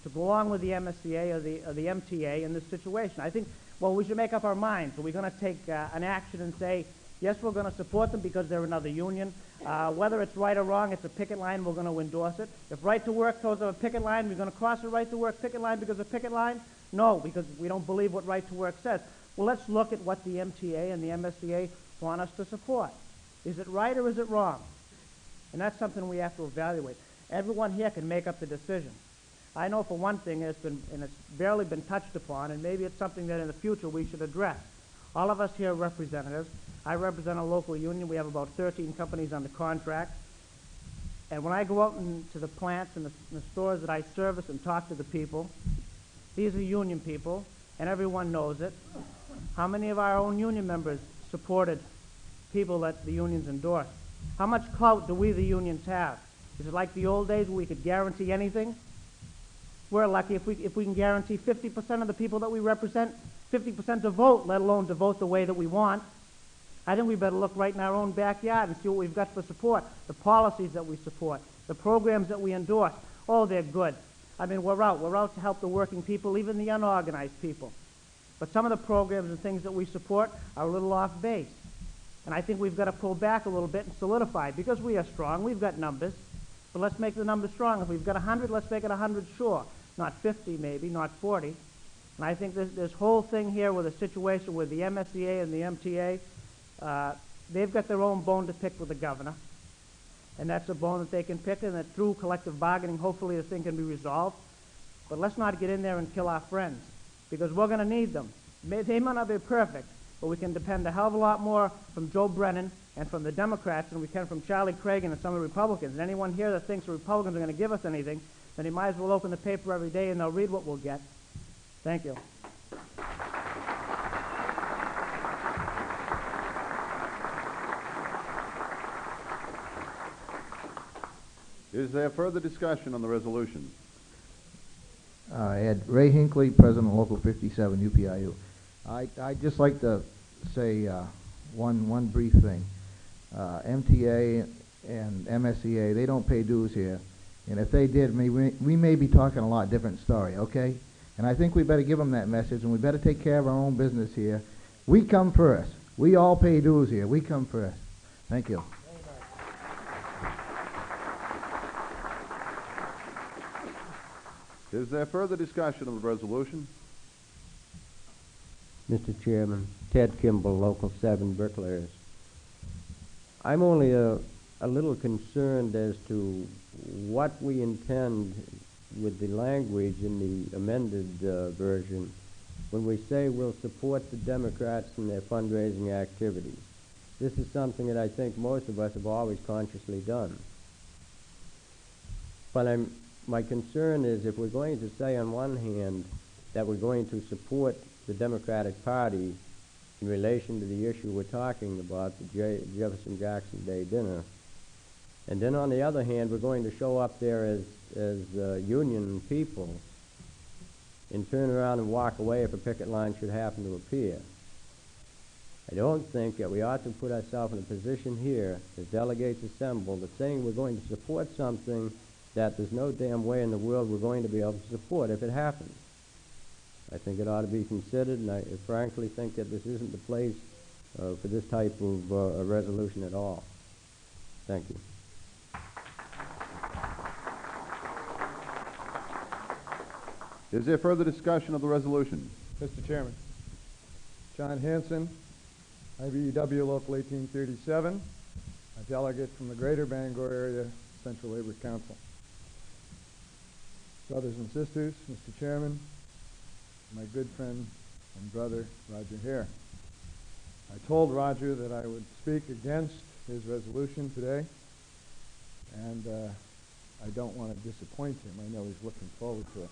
to go along with the MSCA or the MTA in this situation. I think, well, we should make up our minds. Are we going to take an action and say, yes, we're going to support them because they're another union? Whether it's right or wrong, it's a picket line, we're going to endorse it. If right to work goes to a picket line, we're going to cross a right to work picket line because of picket line? No, because we don't believe what right to work says. Well, let's look at what the MTA and the MSCA want us to support. Is it right or is it wrong? And that's something we have to evaluate. Everyone here can make up the decision. I know for one thing, it's barely been touched upon, and maybe it's something that in the future we should address. All of us here are representatives. I represent a local union. We have about 13 companies under contract. And when I go out into the plants and the stores that I service and talk to the people, these are union people, and everyone knows it. How many of our own union members supported people that the unions endorsed? How much clout do we, the unions, have? Is it like the old days where we could guarantee anything? We're lucky if we can guarantee 50% of the people that we represent, 50% to vote, let alone to vote the way that we want. I think we better look right in our own backyard and see what we've got for support, the policies that we support, the programs that we endorse. Oh, they're good. I mean, we're out to help the working people, even the unorganized people. But some of the programs and things that we support are a little off base. And I think we've got to pull back a little bit and solidify. Because we are strong, we've got numbers. But let's make the numbers strong. If we've got 100, let's make it 100 sure. Not 50 maybe, not 40. And I think this whole thing here with a situation with the MSCA and the MTA, they've got their own bone to pick with the governor. And that's a bone that they can pick, and that through collective bargaining, hopefully this thing can be resolved. But let's not get in there and kill our friends, because we're going to need them. They might not be perfect, but we can depend a hell of a lot more from Joe Brennan and from the Democrats than we can from Charlie Craig and some of the Republicans. And anyone here that thinks the Republicans are going to give us anything, then he might as well open the paper every day and they'll read what we'll get. Thank you. Is there further discussion on the resolution? Ed, Ray Hinckley, President of Local 57, UPIU. I'd just like to say one brief thing. MTA and MSCA, they don't pay dues here. And if they did, we may be talking a lot different story, okay? And I think we better give them that message, and we better take care of our own business here. We come first. We all pay dues here. We come first. Thank you. Is there further discussion of the resolution? Mr. Chairman, Ted Kimball, Local 7, Bricklayers. I'm only a little concerned as to what we intend with the language in the amended version when we say we'll support the Democrats in their fundraising activities. This is something that I think most of us have always consciously done. But my concern is if we're going to say on one hand that we're going to support the Democratic Party in relation to the issue we're talking about, the Jefferson-Jackson Day dinner, and then on the other hand we're going to show up there as union people and turn around and walk away if a picket line should happen to appear. I don't think that we ought to put ourselves in a position here as delegates assembled that saying we're going to support something that there's no damn way in the world we're going to be able to support if it happens. I think it ought to be considered, and I frankly think that this isn't the place for this type of a resolution at all. Thank you. Is there further discussion of the resolution? Mr. Chairman. John Hanson, IBEW Local 1837, a delegate from the Greater Bangor Area Central Labor Council. Brothers and sisters, Mr. Chairman, my good friend and brother, Roger Hare. I told Roger that I would speak against his resolution today, and I don't want to disappoint him. I know he's looking forward to it.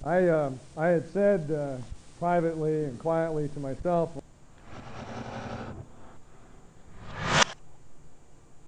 I had said privately and quietly to myself